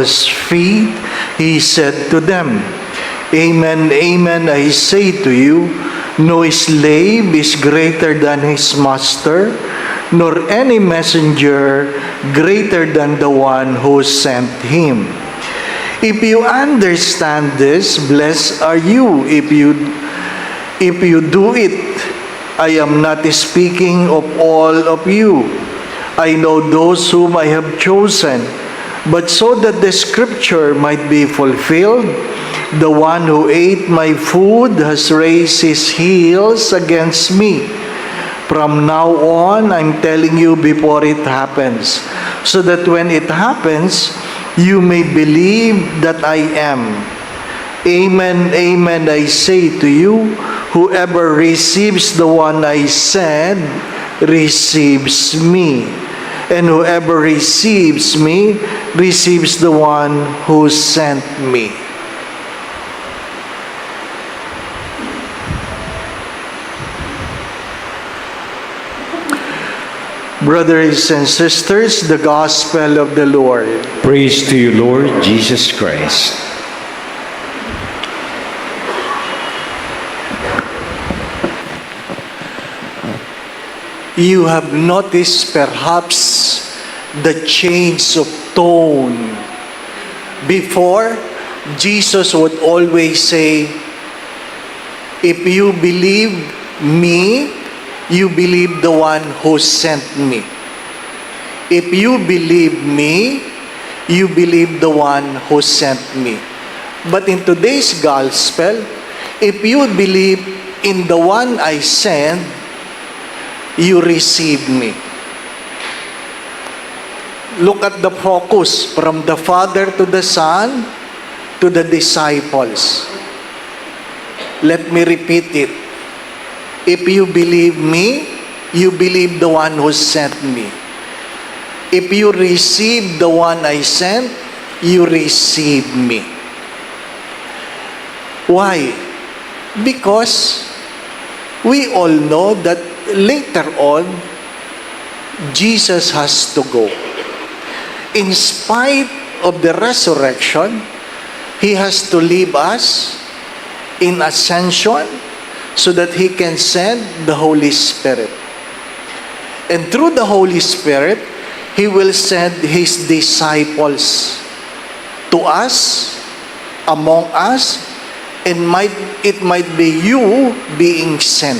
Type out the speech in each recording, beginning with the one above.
disciples' feet, he said to them, Amen, amen, I say to you, no slave is greater than his master, nor any messenger greater than the one who sent him. If you understand this, blessed are you if you do it. I am not speaking of all of you. I know those whom I have chosen, but so that the scripture might be fulfilled, the one who ate my food has raised his heels against me. From now on, I'm telling you before it happens, so that when it happens, you may believe that I am. Amen, amen, I say to you, whoever receives the one I sent, receives me. And whoever receives me, receives the one who sent me. Brothers and sisters, the Gospel of the Lord. Praise to you, Lord Jesus Christ. You have noticed perhaps the change of tone. Before, Jesus would always say, if you believe me, you believe the one who sent me. If you believe me, you believe the one who sent me. But in today's gospel, if you believe in the one I sent, you receive me. Look at the focus from the Father to the Son to the disciples. Let me repeat it. If you believe me, you believe the one who sent me. If you receive the one I sent, you receive me. Why? Because we all know that later on, Jesus has to go. In spite of the resurrection, He has to leave us in ascension so that He can send the Holy Spirit. And through the Holy Spirit, He will send His disciples to us, among us, and it might be you being sent.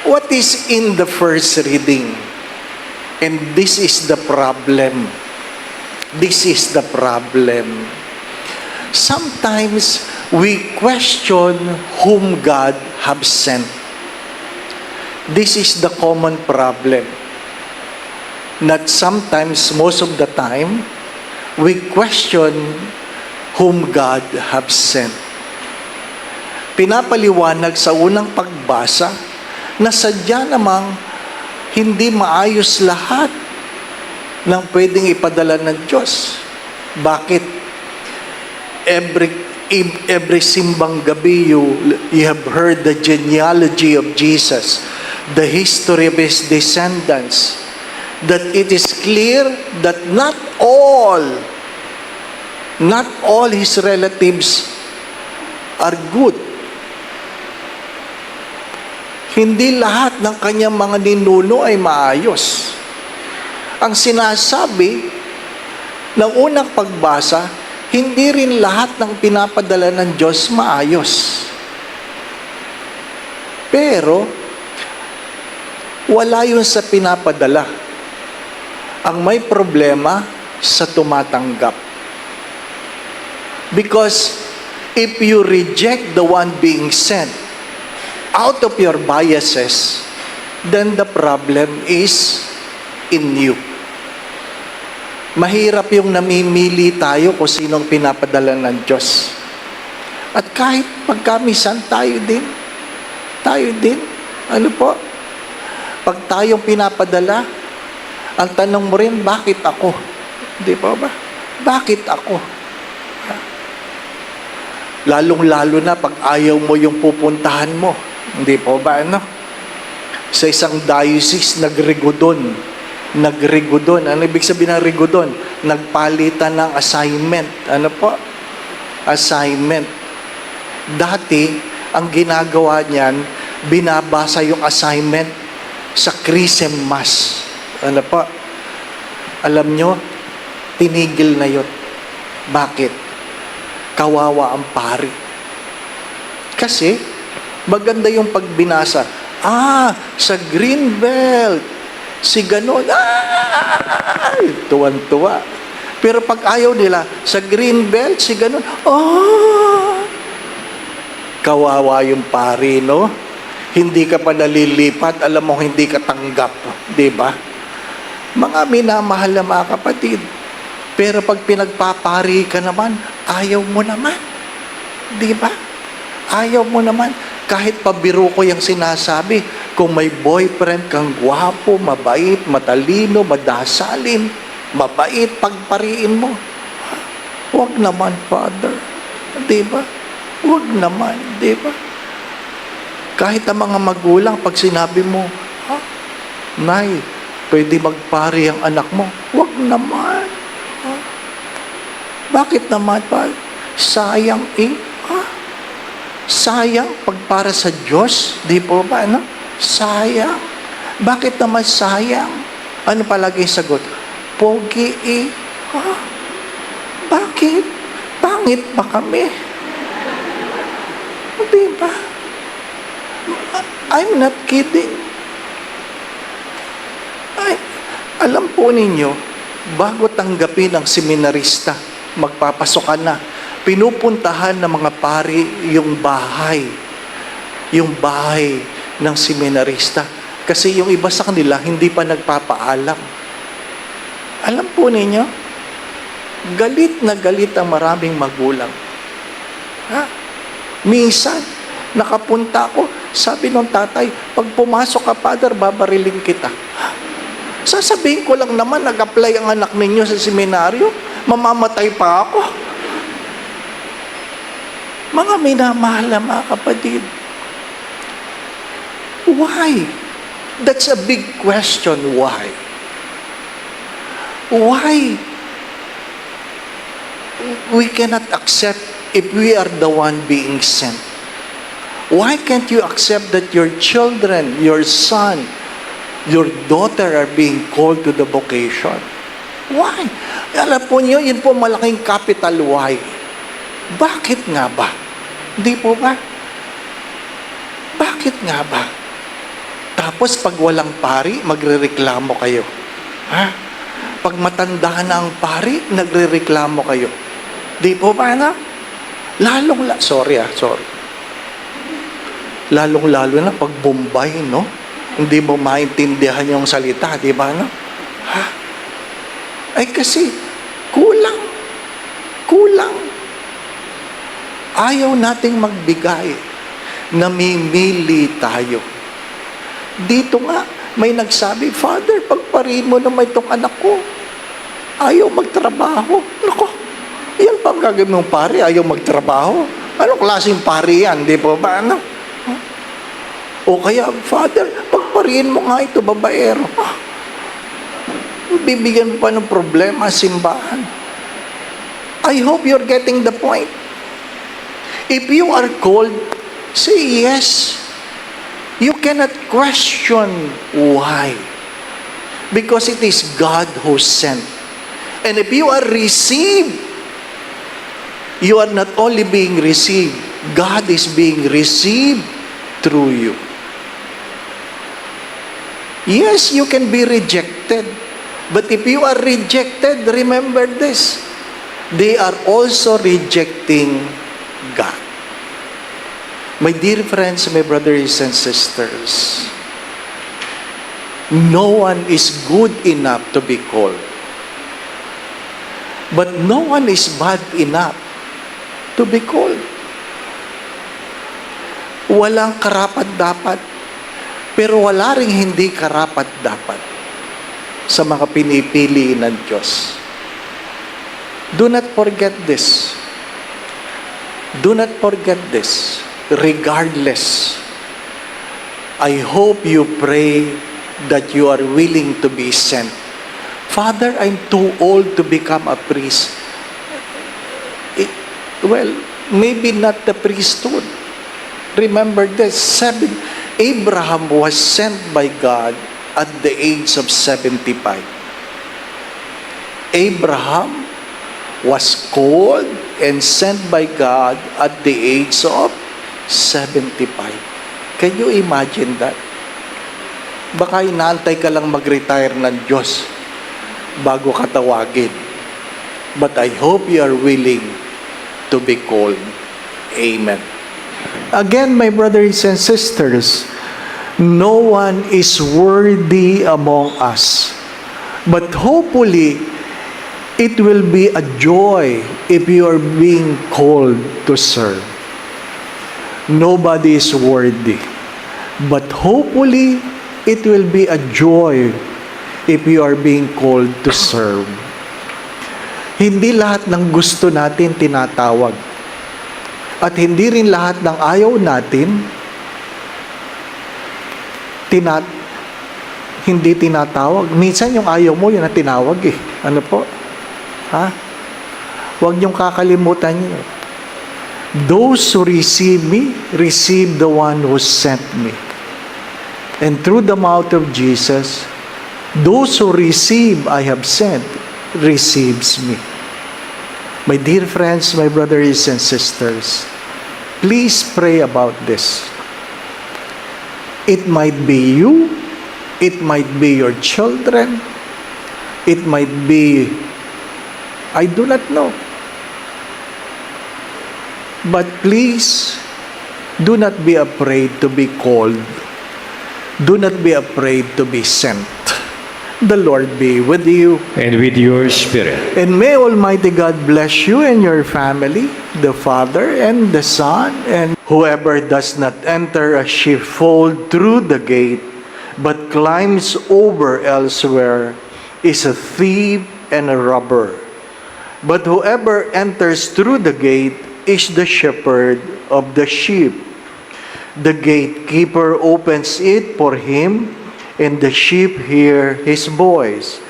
What is in the first reading? And this is the problem. This is the problem. Sometimes we question whom God have sent. This is the common problem. Not sometimes, most of the time, we question whom God have sent. Pinapaliwanag sa unang pagbasa na sadya namang hindi maayos lahat ng pwedeng ipadala ng Diyos. Bakit? Every simbang gabi, you have heard the genealogy of Jesus, the history of His descendants, that it is clear that not all His relatives are good. Hindi lahat ng kanyang mga ninuno ay maayos. Ang sinasabi ng unang pagbasa, hindi rin lahat ng pinapadala ng Diyos maayos. Pero, wala yun sa pinapadala. Ang may problema sa tumatanggap. Because, if you reject the one being sent, out of your biases, then the problem is in you. Mahirap yung namimili tayo kung sinong pinapadala ng Diyos. At kahit pagkamisan, tayo din. Ano po? Pag tayong pinapadala, ang tanong mo rin, bakit ako? Di ba ba? Bakit ako? Lalong-lalo na pag ayaw mo yung pupuntahan mo. Hindi po ba, ano? Sa isang diocese, nagrigodon. Ano ibig sabihin ng rigodon? nagpalitan ng assignment. Ano po? Assignment. Dati, ang ginagawa niyan, binabasa yung assignment sa Chrism Mass. Ano po? Alam nyo, tinigil na yun. Bakit? Kawawa ang pari. Kasi, maganda yung pagbinasa. Sa Greenbelt, si ganon, tuwan-tuwa. Pero pag ayaw nila, sa Greenbelt, si ganon, kawawa yung pari, no? Hindi ka pa nalilipat, alam mo, hindi ka tanggap. Diba? Mga minamahal na mga kapatid. Pero pag pinagpapari ka naman, ayaw mo naman. Diba? Ayaw mo naman. Kahit pabiro ko yung sinasabi, kung may boyfriend kang gwapo, mabait, matalino, madasalin, mabait, pagpariin mo. Huwag naman, Father. Diba? Huwag naman. Diba? Kahit ang mga magulang, pag sinabi mo, Nay, pwede magpari ang anak mo. Huwag naman. Bakit naman, Father? Sayang sayang pagpara sa Diyos, di po ba, ano? Sayang. Bakit naman sayang? Ano palagi yung sagot? Pogi Bakit? Pangit pa kami. Di ba? I'm not kidding. Alam po ninyo, bago tanggapin ang seminarista, magpapasok ka na, pinupuntahan ng mga pari yung bahay ng seminarista. Kasi yung iba sa kanila, hindi pa nagpapaalam. Alam po ninyo, galit na galit ang maraming magulang. Minsan, nakapunta ako, sabi ng tatay, pag pumasok ka, Father, babariling kita. Sasabihin ko lang naman, nag-apply ang anak ninyo sa seminaryo, mamamatay pa ako. Mga minamahal na mga kapatid. Why? That's a big question. Why? Why? We cannot accept if we are the one being sent. Why can't you accept that your children, your son, your daughter are being called to the vocation? Why? Alam po niyo, yun po malaking capital why. Bakit nga ba? Hindi po ba? Bakit nga ba? Tapos pag walang pari, magrereklamo kayo. Pag matanda na ang pari, nagrereklamo kayo. Di po ba na? Lalong-lalo na pag Bombay, no? Hindi mo maintindihan yung salita, di ba, no? Ay kasi, kulang. Ayaw nating magbigay. Namimili tayo. Dito nga, may nagsabi, Father, pagpariin mo naman itong anak ko. Ayaw magtrabaho. Nako, yan pa ang gagawin mong pari, ayaw magtrabaho. Anong klaseng pari yan? Di po ba, ano? O kaya, Father, pagpariin mo nga ito, babaero. Bibigyan mo pa ng problema, simbahan. I hope you're getting the point. If you are called, say yes. You cannot question why. Because it is God who sent. And if you are received, you are not only being received, God is being received through you. Yes, you can be rejected. But if you are rejected, remember this. They are also rejecting God. My dear friends, my brothers and sisters, no one is good enough to be called. But no one is bad enough to be called. Walang karapat-dapat, pero wala ring hindi karapat-dapat sa mga pinipili ng Diyos. Do not forget this. Do not forget this. Regardless, I hope you pray that you are willing to be sent Father, I'm too old to become a priest. Well, maybe not the priesthood. Remember this, Abraham was sent by God at the age of 75. Abraham was called and sent by God at the age of 75. Can you imagine that? Baka inaantay ka lang mag-retire ng Diyos bago ka tawagin. But I hope you are willing to be called. Amen. Again, my brothers and sisters, no one is worthy among us. But hopefully, it will be a joy if you are being called to serve. Nobody is worthy. But hopefully, it will be a joy if you are being called to serve. Hindi lahat ng gusto natin tinatawag. At hindi rin lahat ng ayaw natin hindi tinatawag. Minsan yung ayaw mo, yun ang tinawag eh. Ano po? Ha? Huwag niyong kakalimutan niyo. Those who receive me, receive the one who sent me. And through the mouth of Jesus, those who receive I have sent, receives me. My dear friends, my brothers and sisters, please pray about this. It might be you, it might be your children, it might be, I do not know. But please, do not be afraid to be called. Do not be afraid to be sent. The Lord be with you. And with your spirit. And may Almighty God bless you and your family, the Father and the Son, and whoever does not enter a sheepfold through the gate, but climbs over elsewhere, is a thief and a robber. But whoever enters through the gate is the shepherd of the sheep. The gatekeeper opens it for him, and the sheep hear his voice.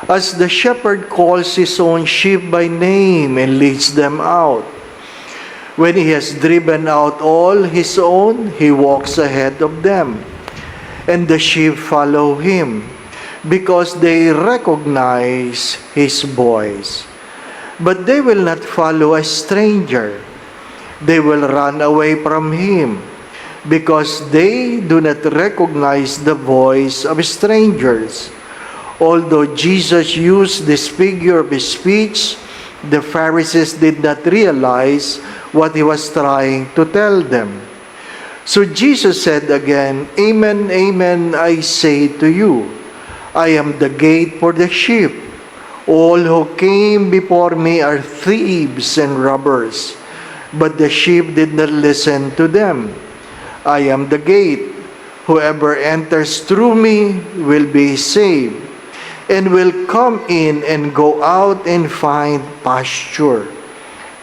As the shepherd calls his own sheep by name and leads them out. When he has driven out all his own, he walks ahead of them. And the sheep follow him, because they recognize his voice. But they will not follow a stranger. They will run away from him, because they do not recognize the voice of strangers. Although Jesus used this figure of speech, the Pharisees did not realize what he was trying to tell them. So Jesus said again, Amen, amen, I say to you, I am the gate for the sheep. All who came before me are thieves and robbers, but the sheep did not listen to them. I am the gate. Whoever enters through me will be saved, and will come in and go out and find pasture.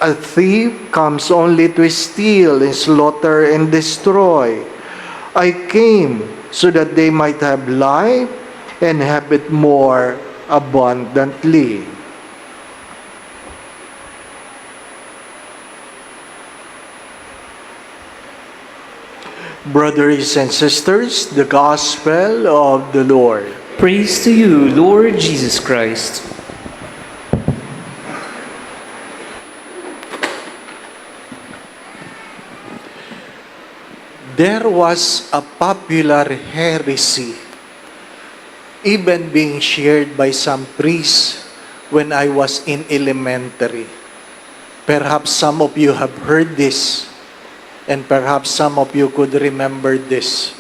A thief comes only to steal and slaughter and destroy. I came so that they might have life and have it more abundantly. Brothers and sisters, the Gospel of the Lord. Praise to you, Lord Jesus Christ. There was a popular heresy, even being shared by some priests when I was in elementary. Perhaps some of you have heard this, and perhaps some of you could remember this.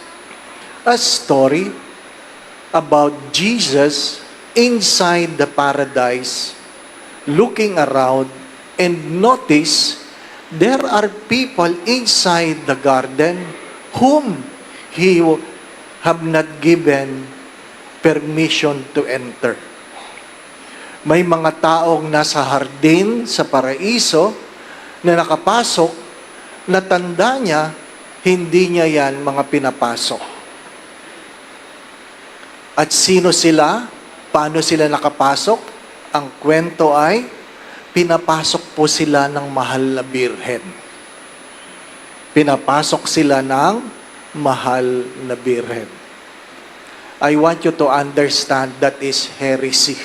A story about Jesus inside the paradise, looking around and notice there are people inside the garden whom he have not given permission to enter. May mga taong nasa hardin sa paraiso na nakapasok, na tanda niya, hindi niya yan mga pinapasok. At sino sila? Paano sila nakapasok? Ang kwento ay, pinapasok po sila ng mahal na birhen. Pinapasok sila ng mahal na birhen. I want you to understand that is heresy.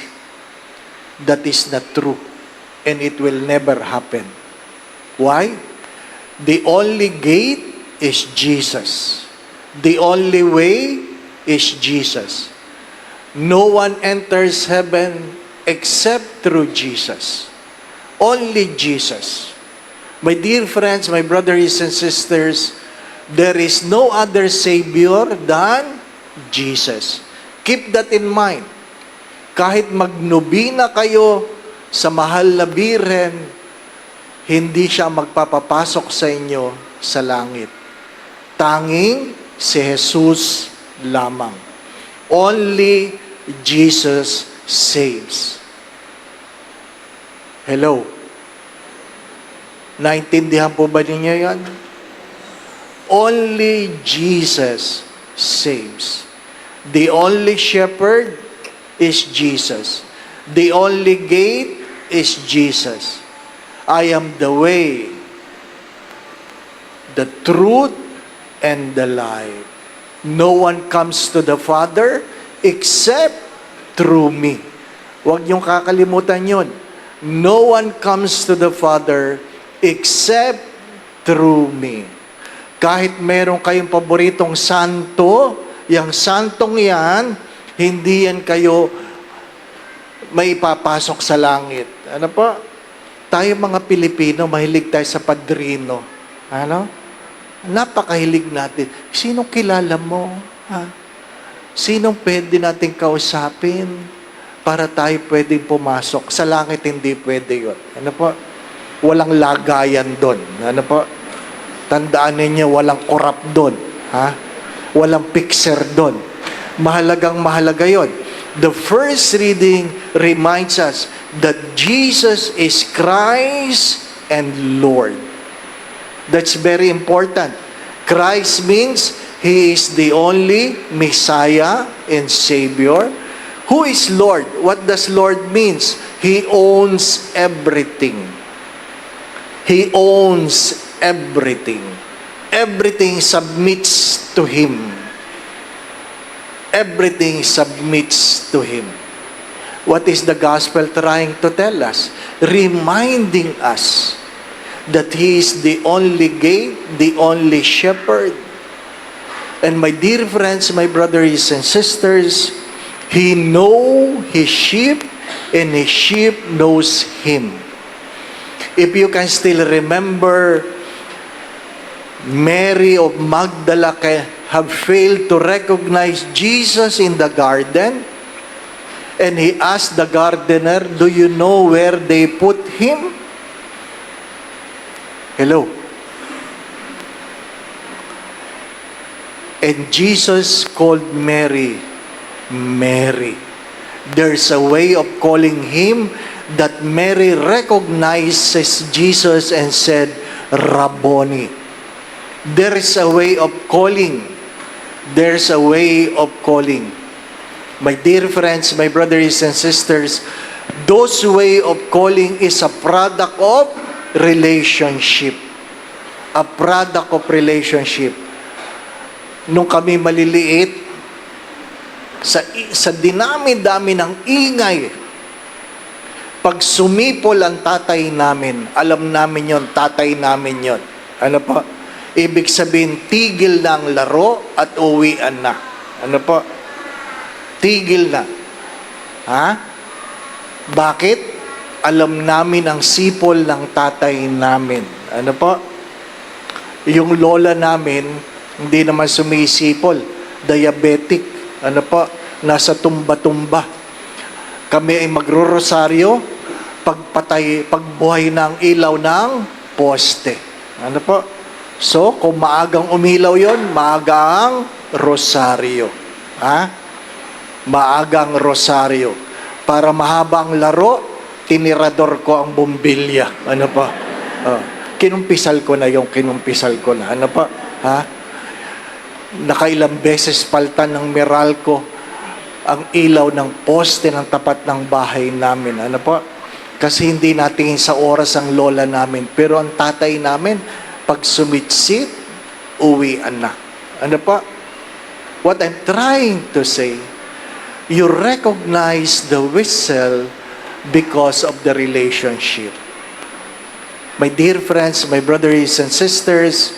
That is not true. And it will never happen. Why? The only gate is Jesus. The only way is Jesus. No one enters heaven except through Jesus. Only Jesus. My dear friends, my brothers and sisters, there is no other Savior than Jesus. Keep that in mind. Kahit magnobina kayo sa mahal na birhen, hindi siya magpapapasok sa inyo sa langit. Tanging si Jesus lamang. Only Jesus saves. Hello? Naintindihan po ba ninyo yan? Only Jesus saves. The only shepherd is Jesus. The only gate is Jesus. I am the way, the truth, and the life. No one comes to the Father except through me. Huwag niyong kakalimutan yun. No one comes to the Father except through me. Kahit meron kayong paboritong santo, yung santong yan, hindi yan kayo may ipapasok sa langit. Ano po? Tayo mga Pilipino, mahilig tayo sa padrino. Ano? Napakahilig natin. Sinong kilala mo? Ha? Sinong pwede nating kausapin para tayo pwedeng pumasok? Sa langit hindi pwede yun. Ano po? Walang lagayan doon. Ano po? Tandaan ninyo, walang corrupt doon. Ha? Walang fixer doon. Mahalagang mahalaga yun. The first reading reminds us that Jesus is Christ and Lord. That's very important. Christ means He is the only Messiah and Savior. Who is Lord? What does Lord means? He owns everything. He owns everything. Everything submits to Him. Everything submits to Him. What is the gospel trying to tell us? Reminding us that He is the only gate, the only shepherd. And my dear friends, my brothers and sisters, He knows His sheep and His sheep knows Him. If you can still remember, Mary of Magdala have failed to recognize Jesus in the garden, and he asked the gardener, "Do you know where they put him?" Hello. And Jesus called Mary, Mary. There's a way of calling him that Mary recognizes Jesus and said, Rabboni. There is a way of calling. There's a way of calling. My dear friends, my brothers and sisters, those way of calling is a product of relationship. A product of relationship. Nung kami maliliit, sa dinami-dami ng ingay, pag sumipol ang tatay namin, alam namin yon, tatay namin yon. Ano po? Ibig sabihin, tigil na ang laro at uwian na. Ano po? Tigil na. Ha? Bakit? Alam namin ang sipol ng tatay namin. Ano po? Yung lola namin, hindi naman sumisipol. Diabetic. Ano po? Nasa tumba-tumba. Kami ay magro-rosaryo pagbuhay ng ilaw ng poste. Ano po? So, kung maagang umilaw yon, maagang rosaryo. Ha? Maagang rosaryo. Para mahabang laro, tinirador ko ang bumbilya. Ano pa? Kinumpisal ko na yung kinumpisal ko na. Ano pa? Ha? Nakailang beses paltan ng Meralco. ang ilaw ng poste ng tapat ng bahay namin. Ano po? Kasi hindi natingin sa oras ang lola namin. Pero ang tatay namin, pag sumitsit, uwian na. Ano po? What I'm trying to say, you recognize the whistle because of the relationship. My dear friends, my brothers and sisters,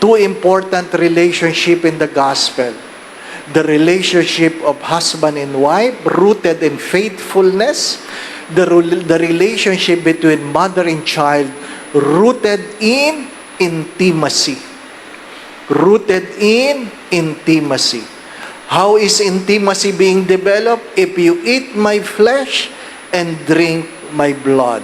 two important relationships in the gospel. The relationship of husband and wife, rooted in faithfulness. The relationship between mother and child, rooted in intimacy. Rooted in intimacy. How is intimacy being developed? If you eat my flesh and drink my blood.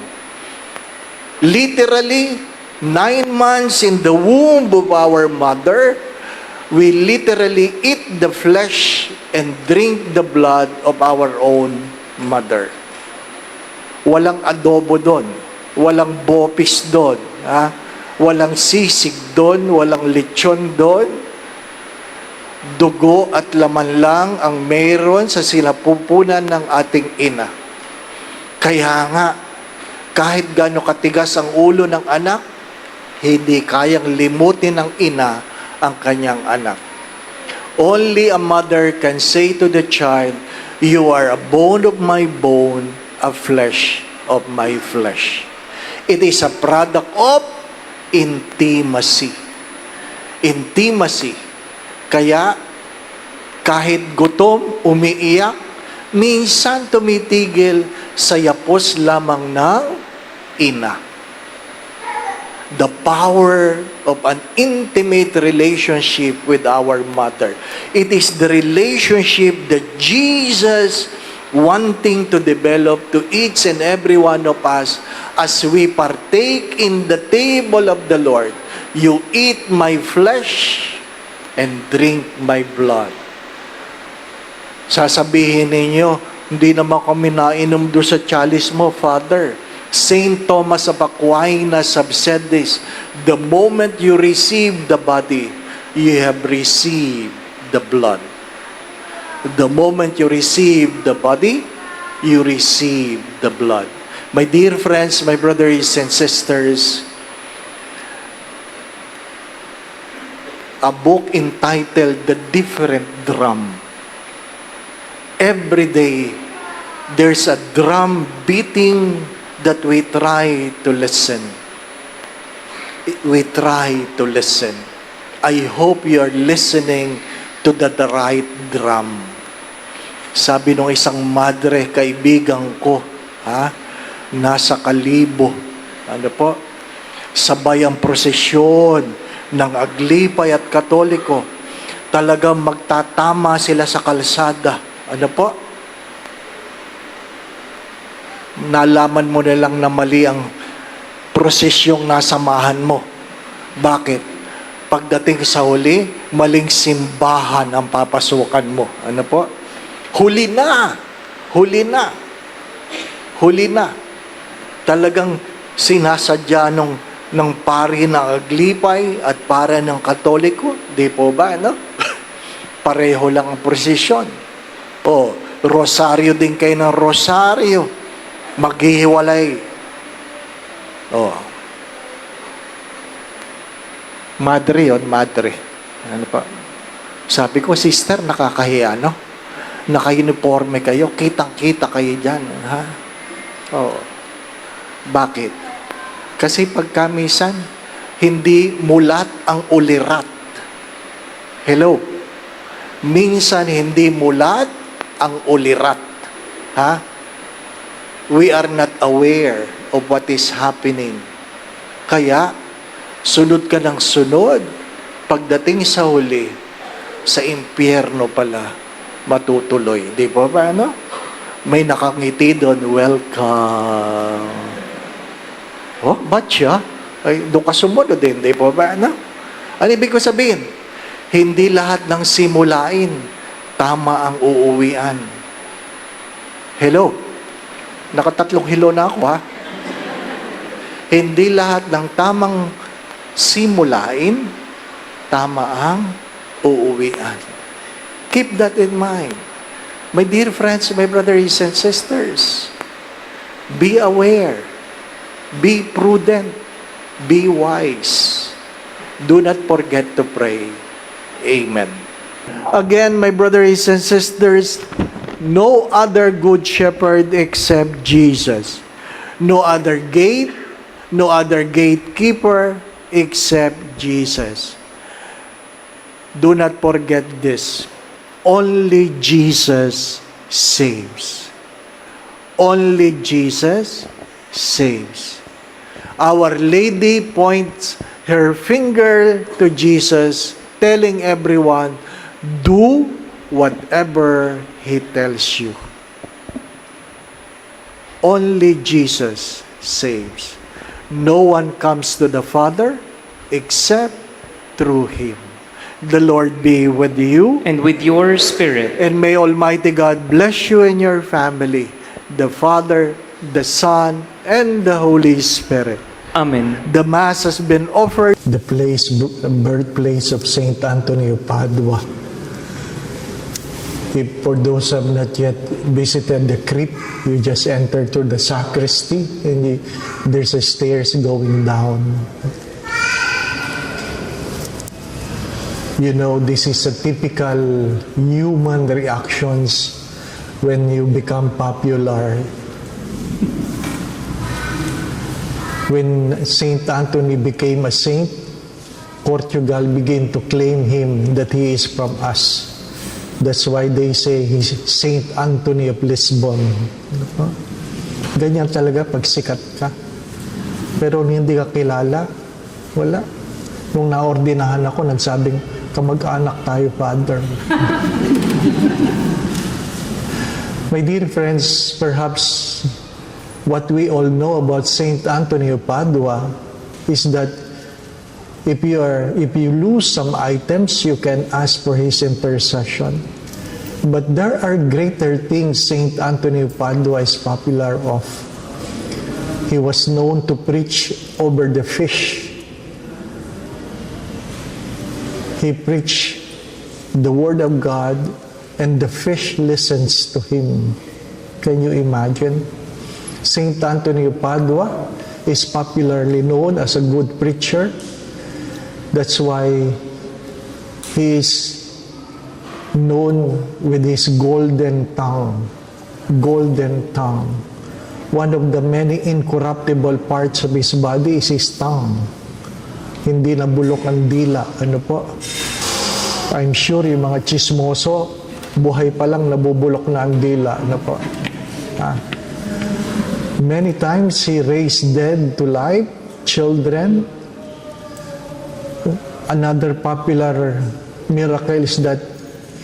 Literally, 9 months in the womb of our mother, we literally eat the flesh and drink the blood of our own mother. Walang adobo doon. Walang bopis doon. Ha? Walang sisig doon. Walang lechon doon. Dugo at laman lang ang mayroon sa sinapupunan ng ating ina. Kaya nga, kahit gaano katigas ang ulo ng anak, hindi kayang limutin ng ina ang kanyang anak. Only a mother can say to the child, "You are a bone of my bone, a flesh of my flesh." It is a product of intimacy. Intimacy. Kaya, kahit gutom, umiiyak, minsan tumitigil sa yapos lamang ng ina. The power of an intimate relationship with our mother. It is the relationship that Jesus wanting to develop to each and every one of us as we partake in the table of the Lord. You eat my flesh and drink my blood. Sasabihin ninyo, hindi naman kami nainom doon sa chalice mo, Father. Saint Thomas of Aquinas have said this, the moment you receive the body, you have received the blood. The moment you receive the body, you receive the blood. My dear friends, my brothers and sisters, a book entitled The Different Drum. Every day, there's a drum beating that we try to listen. We try to listen. I hope you are listening to the right drum. Sabi nung isang madre, kaibigan ko, nasa Kalibo, sabay ang prosesyon ng Aglipay at Katoliko. Talagang magtatama sila sa kalsada. Nalaman mo na lang na mali ang prosesyong nasamahan mo. Bakit? Pagdating sa huli, maling simbahan ang papasukan mo. Huli na. Huli na. Huli na. Talagang sinasadya ng pari ng Aglipay at para ng Katoliko. Di po ba, Pareho lang ang prosesyon. Rosaryo din kayo ng rosaryo. Maghihiwalay. Madre yun, madre. Sabi ko, sister, nakakahiya, Naka-uniforme kayo, kitang-kita kayo dyan, Bakit? Kasi pagkamisan, hindi mulat ang ulirat. Hello? Minsan, hindi mulat ang ulirat. We are not aware of what is happening. Kaya, sunod ka ng sunod, pagdating sa huli, sa impyerno pala, matutuloy. Di ba ba, May nakangiti doon, welcome. Ba't siya? Doon ka sumunod din, di ba ba, Ano ibig ko sabihin? Hindi lahat ng simulain, tama ang uuwian. Hello? Nakatatlong hello na ako, Hindi lahat ng tamang simulain, tama ang uuwian. Keep that in mind. My dear friends, my brothers and sisters, be aware, be prudent, be wise. Do not forget to pray. Amen. Again, my brothers and sisters, no other good shepherd except Jesus. No other gate, no other gatekeeper except Jesus. Do not forget this. Only Jesus saves. Only Jesus saves. Our Lady points her finger to Jesus, telling everyone, do whatever He tells you. Only Jesus saves. No one comes to the Father except through Him. The Lord be with you. And with your spirit. And may Almighty God bless you and your family, the Father, the Son, and the Holy Spirit. Amen. The Mass has been offered. The birthplace of Saint Anthony of Padua. If for those who have not yet visited the crypt, you just enter through the sacristy and there's a stairs going down. You know, this is a typical human reactions when you become popular. When Saint Anthony became a saint, Portugal began to claim him that he is from us. That's why they say he's Saint Anthony of Lisbon. Ganyan talaga pag sikat ka. Pero hindi ka kilala, wala. Nung naordinahan ako, nagsabing, kamag-anak tayo, Father. My dear friends, perhaps what we all know about Saint Anthony of Padua is that if you lose some items, you can ask for his intercession. But there are greater things Saint Anthony of Padua is popular of. He was known to preach over the fish. He preached the Word of God and the fish listens to him. Can you imagine? Saint Anthony of Padua is popularly known as a good preacher. That's why he is known with his golden tongue. Golden tongue. One of the many incorruptible parts of his body is his tongue. Hindi nabulok ang dila. Ano po? I'm sure yung mga chismoso, buhay pa lang nabubulok na ang dila. Ano po? Many times he raised dead to life, children. Another popular miracle is that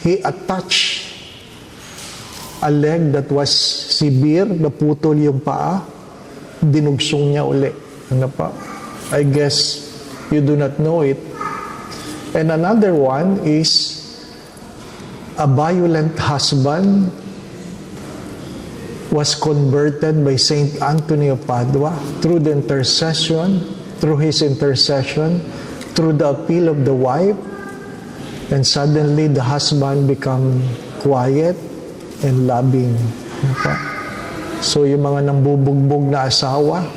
he attached a leg that was severe, naputol yung paa, dinugsong niya uli. Ano pa? I guess you do not know it. And another one is a violent husband was converted by Saint Anthony of Padua through the intercession, through his intercession, through the appeal of the wife, and suddenly the husband become quiet and loving. So yung mga nambubugbog na asawa,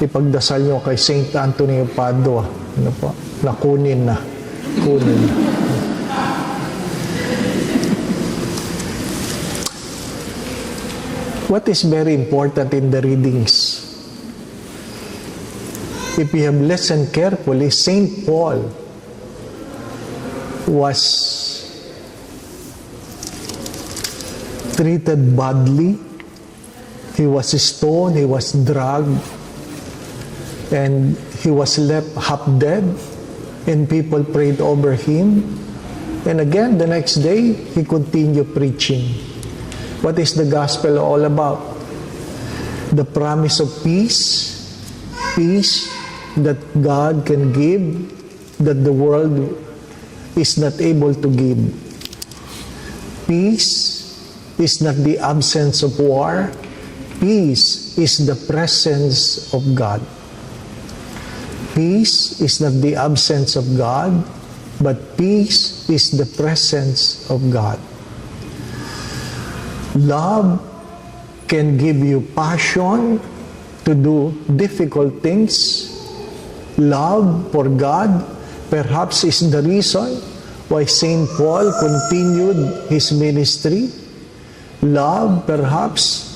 ipagdasal nyo kay Saint Anthony of Padua. Ano po? Nakunin na. Kunin na. What is very important in the readings? If you have listened carefully, Saint Paul was treated badly. He was stoned, he was dragged, and he was left half dead, and people prayed over him. And again, the next day, he continued preaching. What is the gospel all about? The promise of peace, peace that God can give, that the world is not able to give. Peace is not the absence of war. Peace is the presence of God. Peace is not the absence of God, but peace is the presence of God. Love can give you passion to do difficult things. Love for God perhaps is the reason why St. Paul continued his ministry. Love perhaps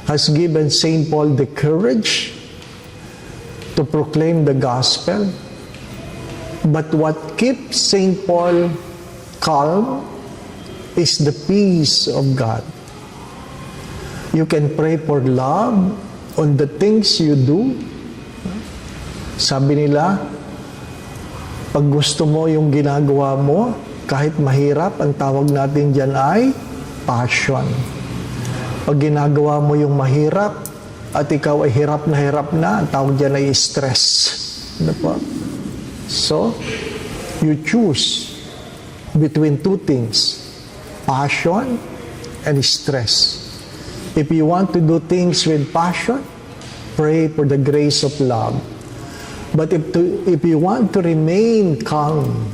has given St. Paul the courage to proclaim the gospel. But what keeps St. Paul calm is the peace of God. You can pray for love on the things you do. Sabi nila, pag gusto mo yung ginagawa mo, kahit mahirap, ang tawag natin dyan ay passion. Pag ginagawa mo yung mahirap, at ikaw ay hirap na, ang tawag dyan ay stress. Ano po? So, you choose between two things, passion and stress. If you want to do things with passion, pray for the grace of love. But if you want to remain calm,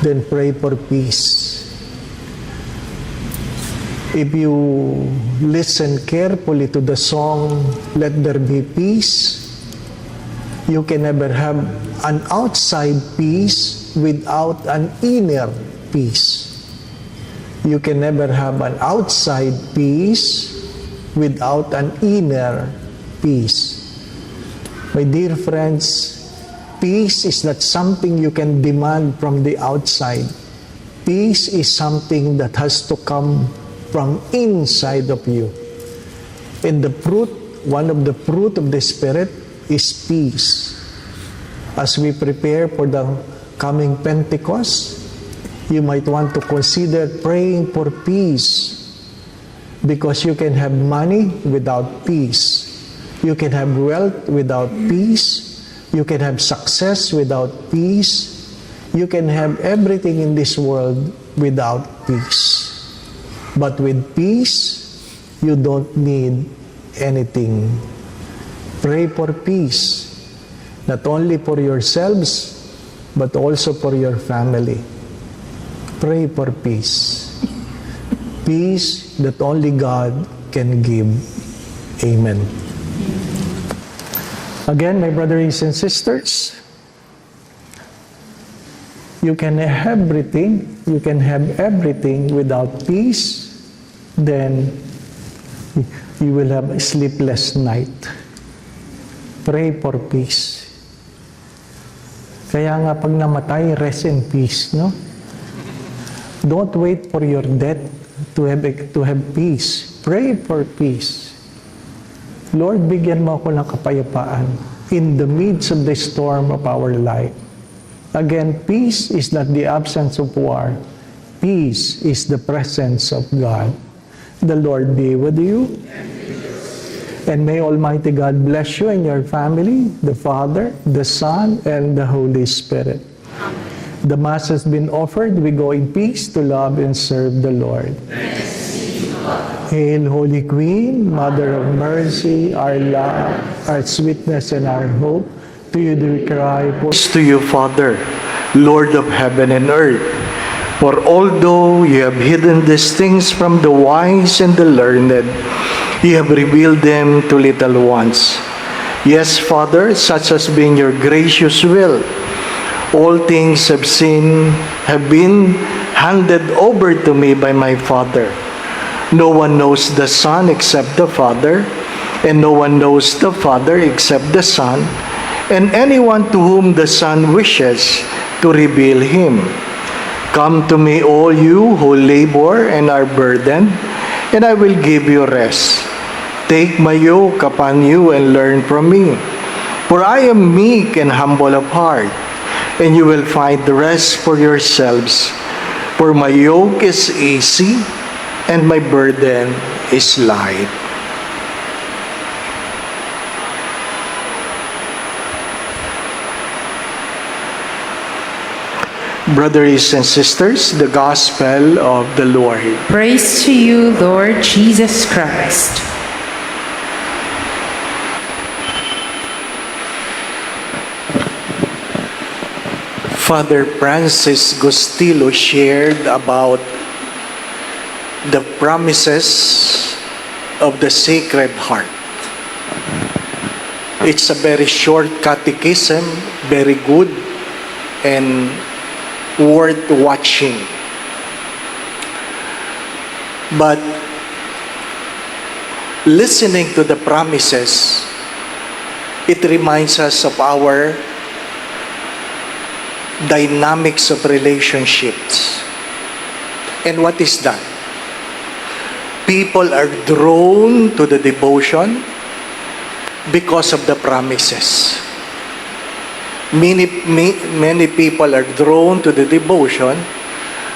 then pray for peace. If you listen carefully to the song, Let There Be Peace, you can never have an outside peace without an inner peace. You can never have an outside peace without an inner peace. My dear friends, peace is not something you can demand from the outside. Peace is something that has to come from inside of you. And one of the fruit of the Spirit is peace. As we prepare for the coming Pentecost, you might want to consider praying for peace, because you can have money without peace. You can have wealth without peace. You can have success without peace. You can have everything in this world without peace. But with peace, you don't need anything. Pray for peace, not only for yourselves, but also for your family. Pray for peace. Peace that only God can give. Amen. Again, my brothers and sisters, you can have everything without peace, then you will have a sleepless night. Pray for peace. Kaya nga pag namatay, rest in peace, no? Don't wait for your death to have peace. Pray for peace. Lord, bigyan mo ako ng kapayapaan in the midst of the storm of our life. Again, peace is not the absence of war. Peace is the presence of God. The Lord be with you. And may Almighty God bless you and your family, the Father, the Son, and the Holy Spirit. The Mass has been offered. We go in peace to love and serve the Lord. Hail, Holy Queen, Mother of Mercy, our love, our sweetness, and our hope. To you do we cry. To you, Father, Lord of heaven and earth. For although you have hidden these things from the wise and the learned, you have revealed them to little ones. Yes, Father, such has been your gracious will. All things have been handed over to me by my Father. No one knows the Son except the Father, and no one knows the Father except the Son, and anyone to whom the Son wishes to reveal him. Come to me, all you who labor and are burdened, and I will give you rest. Take my yoke upon you and learn from me, for I am meek and humble of heart, and you will find the rest for yourselves. For my yoke is easy, and my burden is light. Brothers and sisters, the Gospel of the Lord. Praise to you, Lord Jesus Christ. Father Francis Gustilo shared about the promises of the Sacred Heart. It's a very short catechism, very good, and worth watching. But listening to the promises, it reminds us of our dynamics of relationships. And what is that? People are drawn to the devotion because of the promises. Many people are drawn to the devotion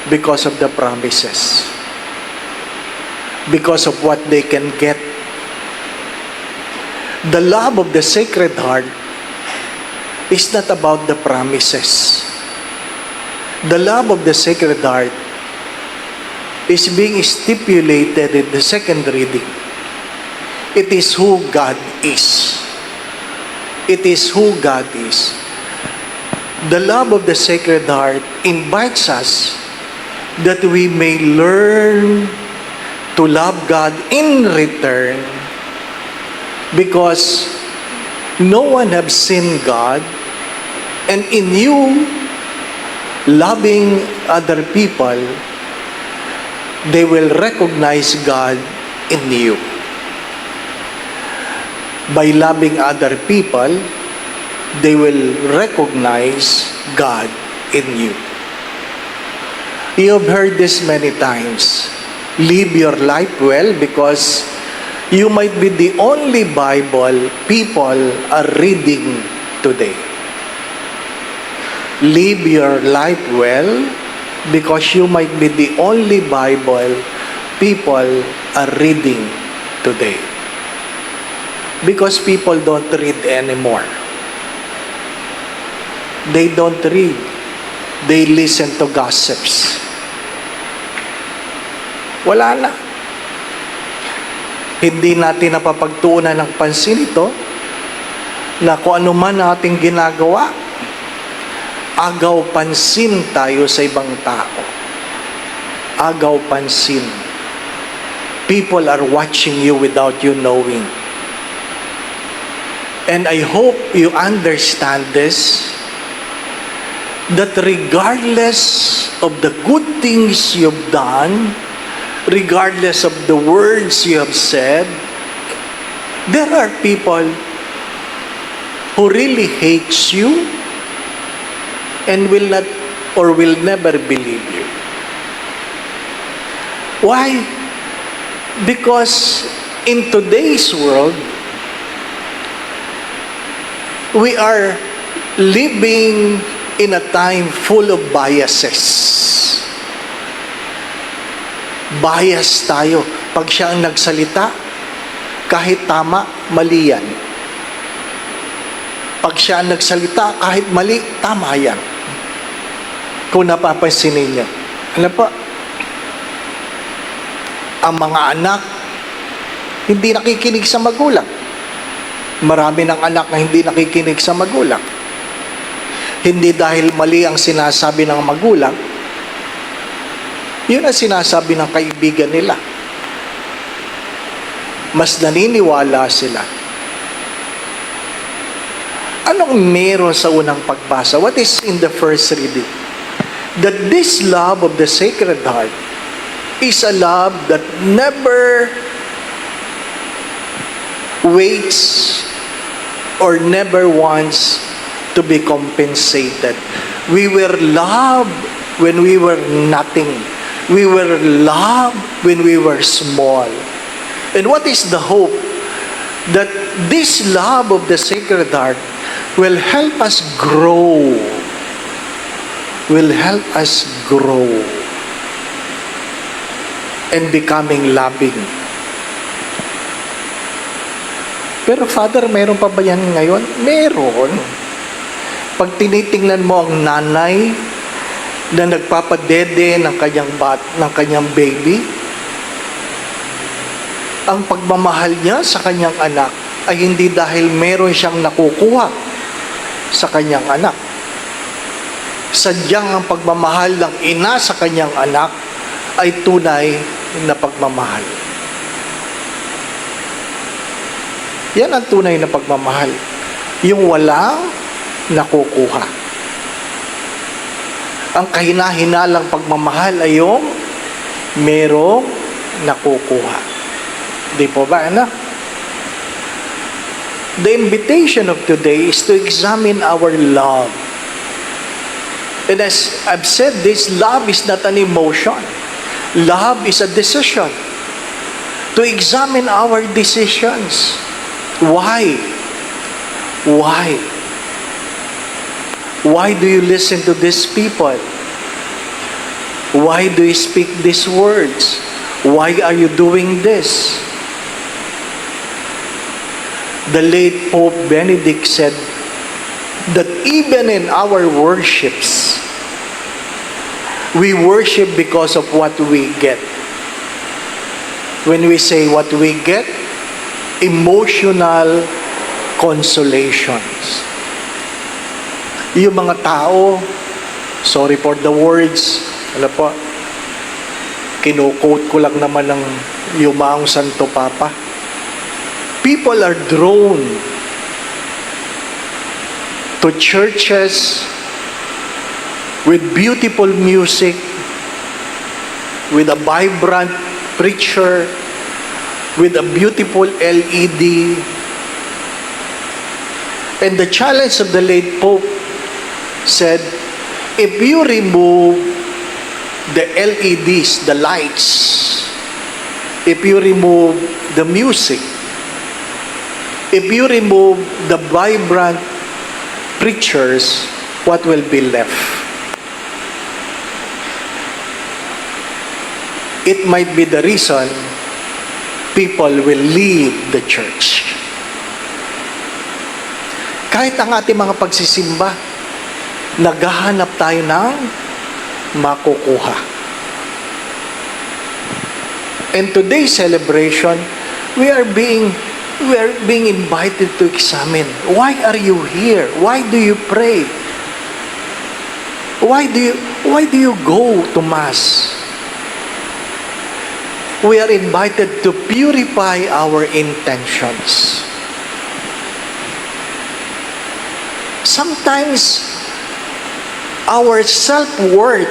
because of the promises. Because of what they can get. The love of the Sacred Heart is not about the promises. The love of the Sacred Heart is being stipulated in the second reading. It is who God is. It is who God is. The love of the Sacred Heart invites us that we may learn to love God in return, because no one have seen God, and in you loving other people, they will recognize God in you. By loving other people, they will recognize God in you. You have heard this many times. Live your life well, because you might be the only Bible people are reading today. Live your life well, because you might be the only Bible people are reading today. Because people don't read anymore. They don't read. They listen to gossips. Wala na. Hindi natin napapagtuunan ng pansin ito na kung ano man ating ginagawa, agaw pansin tayo sa ibang tao. Agaw pansin. People are watching you without you knowing. And I hope you understand this, that regardless of the good things you've done, regardless of the words you have said, there are people who really hates you and will not or will never believe you. Why? Because in today's world, we are living in a time full of biases. Bias tayo. Pag siya ang nagsalita, kahit tama, mali yan. Pag siya ang nagsalita, kahit mali, tama yan. Kung napapansin ninyo. Ano po? Ang mga anak, hindi nakikinig sa magulang. Marami ng anak na hindi nakikinig sa magulang. Hindi dahil mali ang sinasabi ng magulang, yun ang sinasabi ng kaibigan nila. Mas naniniwala sila. Anong meron sa unang pagbasa? What is in the first reading? That this love of the Sacred Heart is a love that never waits or never wants to be compensated. We were loved when we were nothing. We were loved when we were small. And what is the hope? That this love of the Sacred Heart will help us grow. Will help us grow and becoming loving. Pero Father, meron pa ba yan ngayon? Meron. Pag tinitingnan mo ang nanay na nagpapadede ng kanyang baby, ang pagmamahal niya sa kanyang anak ay hindi dahil meron siyang nakukuha sa kanyang anak. Sadyang ang pagmamahal ng ina sa kanyang anak ay tunay na pagmamahal. Yan ang tunay na pagmamahal. Yung walang nakukuha. Ang kahina-hinalang pagmamahal ay yung merong nakukuha. Di po ba, anak? The invitation of today is to examine our love. And as I've said, this love is not an emotion. Love is a decision. To examine our decisions. Why? Why? Why do you listen to these people? Why do you speak these words? Why are you doing this? The late Pope Benedict said that even in our worships, we worship because of what we get. When we say what we get, emotional consolations. Yung mga tao, sorry for the words, alam po, kino-quote ko lang naman ng yumaong Santo Papa. People are drawn to churches with beautiful music, with a vibrant preacher, with a beautiful LED. And the challenge of the late Pope said, if you remove the LEDs, the lights, if you remove the music, if you remove the vibrant preachers, what will be left? It might be the reason people will leave the church. Kahit ang ating mga pagsisimba, naghahanap tayo ng makukuha. And today's celebration, we are being invited to examine, why are you here? Why do you pray? Why do you go to Mass? We are invited to purify our intentions. Sometimes our self-worth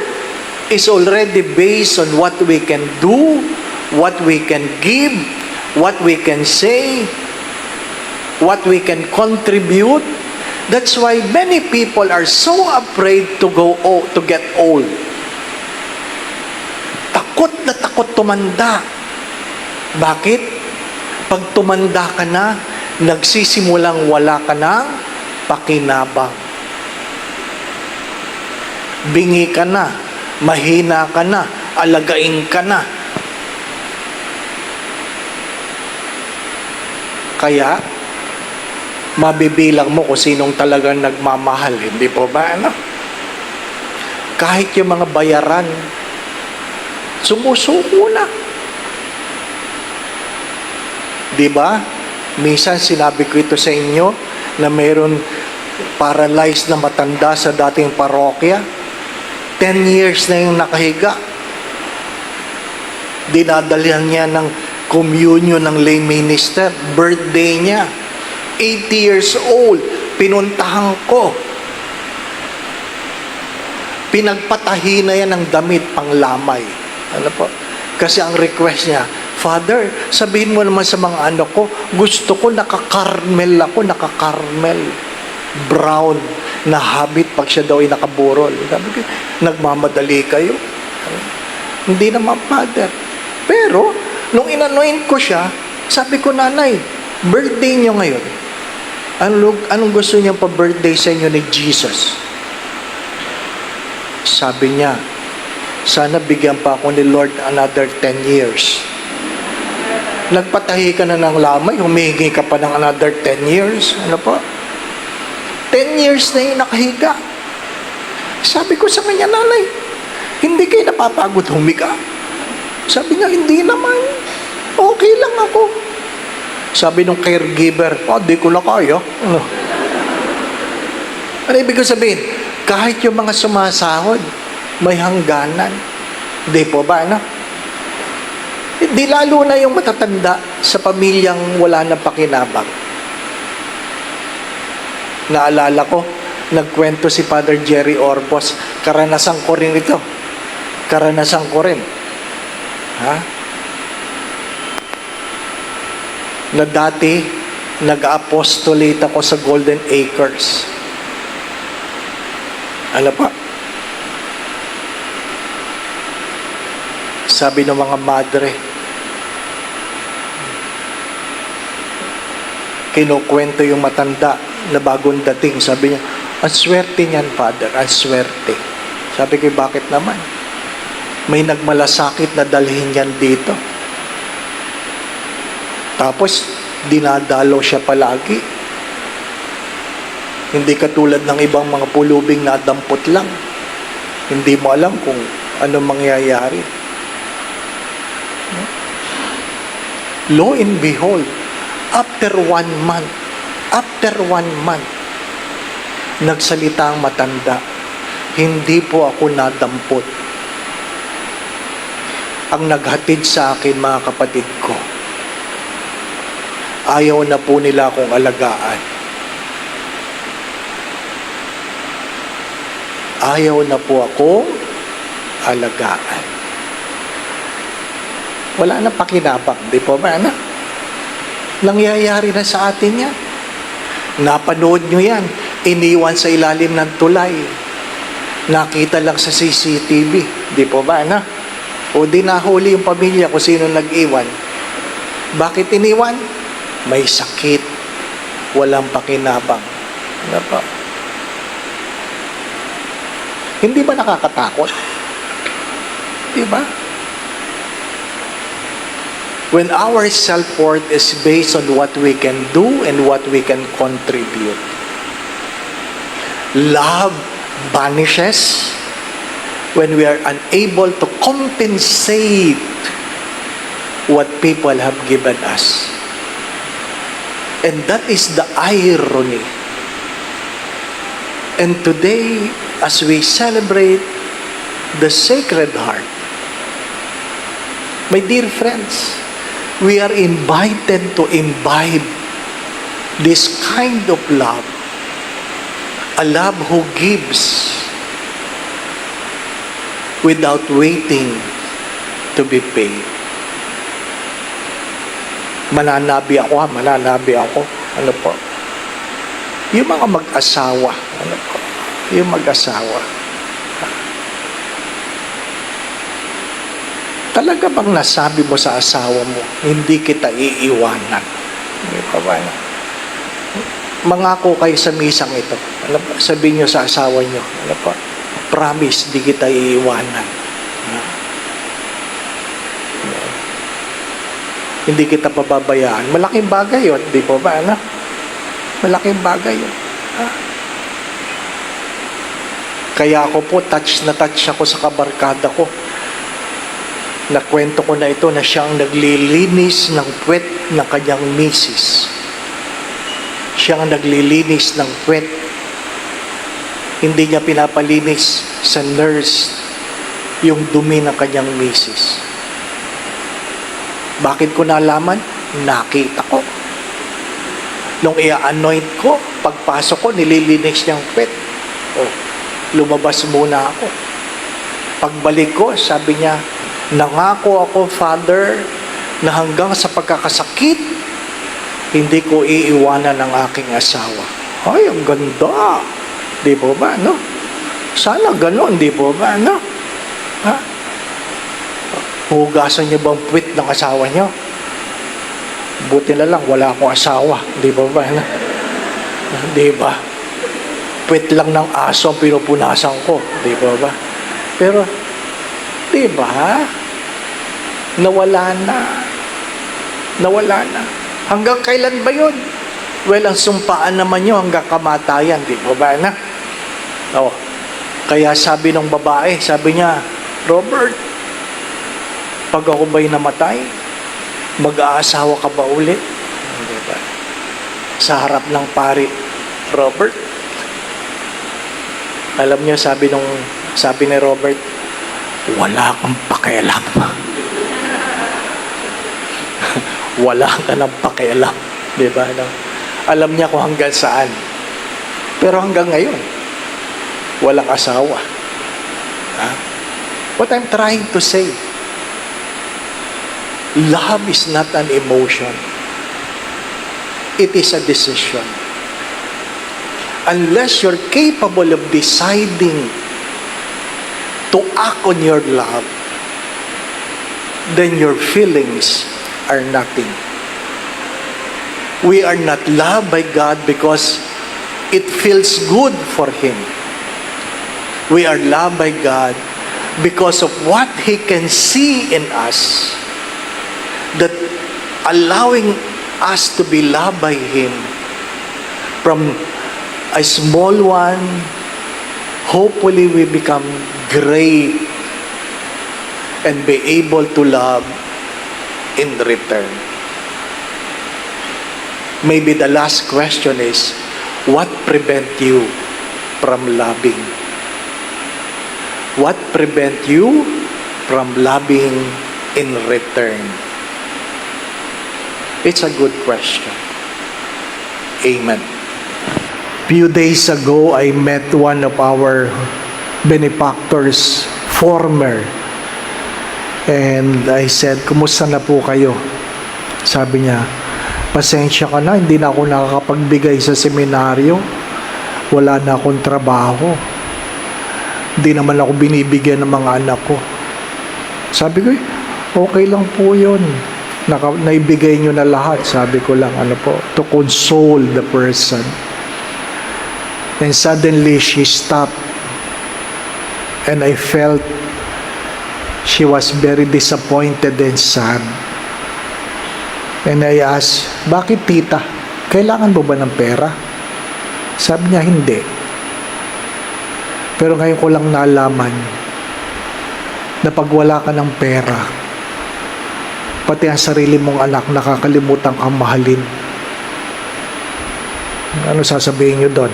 is already based on what we can do, what we can give, what we can say, what we can contribute. That's why many people are so afraid to get old. Takot na takot tumanda. Bakit? Pag tumanda ka na, nagsisimulang wala ka ng pakinabang. Bingi ka na, mahina ka na, alagain ka na. Kaya, mabibilang mo kung sinong talagang nagmamahal. Hindi po ba, ano? Kahit yung mga bayaran, sumusuko na. Di ba? Minsan sinabi ko ito sa inyo na mayroon paralyzed na matanda sa dating parokya. 10 years na yung nakahiga. Dinadalihan niya ng communion ng lay minister. Birthday niya. 80 years old. Pinuntahan ko. Pinagpatahi na yan ng damit panglamay. Ano po? Kasi ang request niya, Father, sabihin mo naman sa mga anak ko, gusto ko naka-caramel ako, naka-caramel. Brown na habit pag siya daw ay nakaburol. Sabi ko, nagmamadali kayo. Hindi naman, Father. Pero, nung inanoint ko siya, sabi ko, Nanay, birthday niyo ngayon. Anong gusto niya pa-birthday sa inyo ni Jesus? Sabi niya, sana bigyan pa ako ni Lord another 10 years. Nagpatahi ka na ng lamay, humihingi ka pa ng another 10 years. Ano po? 10 years na yung nakahiga. Sabi ko sa kanya, Nanay, hindi kayo napapagod humiga? Sabi niya, hindi naman. Okay lang ako. Sabi nung caregiver, di ko na kaya. Ano ibig ko sabihin? Kahit yung mga sumasahod, may hangganan. Di po ba, ano? Hindi lalo na yung matatanda sa pamilyang wala nang pakinabang. Naalala ko, nagkwento si Father Jerry Orbos, karanasan ko rin ito. Karanasan ko rin. Ha? Na dati, nag-apostolate ako sa Golden Acres. Ano pa? Sabi ng mga madre, kinukwento yung matanda na bagong dating. Sabi niya, ang swerte niyan, Father, ang swerte. Sabi ko, bakit naman? May nagmalasakit na dalhin yan dito. Tapos, dinadalaw siya palagi. Hindi katulad ng ibang mga pulubing na dampot lang. Hindi mo alam kung ano mangyayari. Lo and behold, after 1 month, nagsalita ang matanda, hindi po ako nadampot. Ang naghatid sa akin, mga kapatid ko, ayaw na po nila akong alagaan. Ayaw na po akong alagaan. Wala na pakinabang, di po ba, anak? Nangyayari na sa atin yan. Napanood nyo yan. Iniwan sa ilalim ng tulay. Nakita lang sa CCTV. Di po ba, anak? O di nahuli yung pamilya kung sino nag-iwan. Bakit iniwan? May sakit. Walang pakinabang. Ano po? Hindi ba nakakatakot? Di ba? When our self-worth is based on what we can do and what we can contribute. Love vanishes when we are unable to compensate what people have given us. And that is the irony. And today, as we celebrate the Sacred Heart, my dear friends, we are invited to imbibe this kind of love. A love who gives without waiting to be paid. Mananabi ako. Ano po? Yung mga mag-asawa. Ano po? Yung mag-asawa. Talaga bang nasabi mo sa asawa mo, hindi kita iiwanan? Hindi pa ba? Mangako kayo sa misang ito. Ano pa? Sabihin nyo sa asawa nyo. Ano pa? Promise, di kita iiwanan. Hindi kita pababayaan. Malaking bagay yun. Di po ba? Ano? Malaking bagay yun. Kaya ako po, touch ako sa kabarkada ko. Nakwento ko na ito na siyang naglilinis ng puwet ng kanyang misis. Siyang naglilinis ng puwet. Hindi niya pinapalinis sa nurse yung dumi ng kanyang misis. Bakit ko nalaman? Nakita ko. Nung i-anoint ko, pagpasok ko, nililinis niyang puwet. Oh, lumabas muna ako. Pagbalik ko, sabi niya, nangako ako, Father, na hanggang sa pagkakasakit, hindi ko iiwanan ang aking asawa. Ay, ang ganda. Di po ba, no? Sana ganon, di po ba, no? Ha? Hugasan niyo bang puwit ng asawa niyo? Buti na lang, wala akong asawa. Di po ba, no? Di ba? Puwit lang ng aso ang pinupunasan ko. Di po ba? Pero, di ba? Nawala na. Hanggang kailan ba yun? Well, ang sumpaan naman nyo hanggang kamatayan. Di ba ba na? Oh. Kaya sabi ng babae, sabi niya, Robert, pag ako ba'y namatay, mag-aasawa ka ba ulit? Di ba? Sa harap ng pari, Robert, alam niyo, sabi ni Robert, wala kang pakialam. wala ka nang pakialam. Di ba? No? Alam niya kung hanggang saan. Pero hanggang ngayon, walang asawa. Ha? What I'm trying to say, love is not an emotion. It is a decision. Unless you're capable of deciding to act on your love, then your feelings are nothing. We are not loved by God because it feels good for Him. We are loved by God because of what He can see in us, that allowing us to be loved by Him from a small one, hopefully we become great and be able to love in return. Maybe the last question is, what prevent you from loving? What prevent you from loving in return? It's a good question. Amen. Few days ago, I met one of our benefactors, former. And I said, kumusta na po kayo? Sabi niya, pasensya ka na, hindi na ako nakakapagbigay sa seminaryo. Wala na akong trabaho. Hindi naman ako binibigyan ng mga anak ko. Sabi ko, okay lang po yun. Naibigay nyo na lahat. Sabi ko lang, to console the person. And suddenly, she stopped. And I felt she was very disappointed and sad. And I asked, bakit tita? Kailangan mo ba ng pera? Sabi niya, hindi. Pero ngayon ko lang nalaman na pag wala ka ng pera, pati ang sarili mong anak, nakakalimutan kang mahalin. Ano sasabihin niyo doon?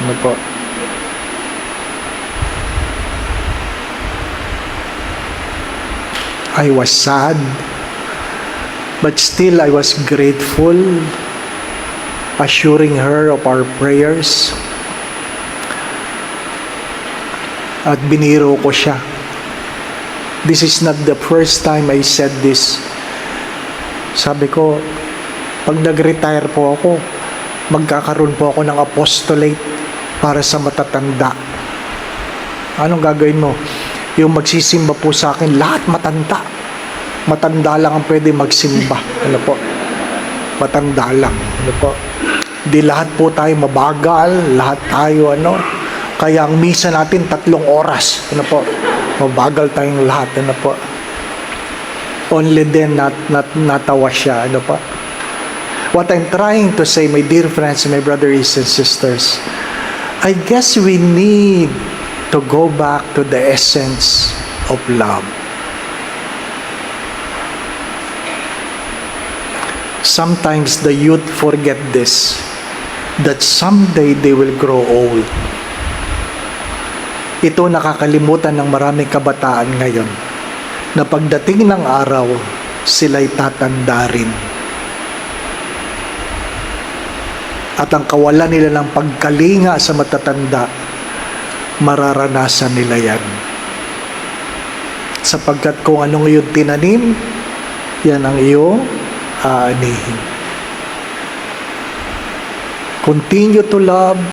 Ano po? I was sad, but still I was grateful, assuring her of our prayers. At biniro ko siya. This is not the first time I said this. Sabi ko, pag nag-retire po ako, magkakaroon po ako ng apostolate para sa matatanda. Anong gagawin mo? Yung magsisimba po sa akin, lahat matanda. Matanda lang ang pwede magsimba. Ano po? Matanda lang. Ano po? Di lahat po tayo mabagal, lahat tayo kaya ang misa natin 3 oras. Ano po? Mabagal tayong lahat. Ano po? Only then natawa siya. Ano po? What I'm trying to say, my dear friends, my brothers and sisters, I guess we need to go back to the essence of love. Sometimes the youth forget this, that someday they will grow old. Ito nakakalimutan ng maraming kabataan ngayon, na pagdating ng araw, sila'y tatanda rin. At ang kawalan nila ng pagkalinga sa matatanda, mararanasan nila yan. Sapagkat kung anong iyong tinanim, yan ang iyong aanihin. Continue to love,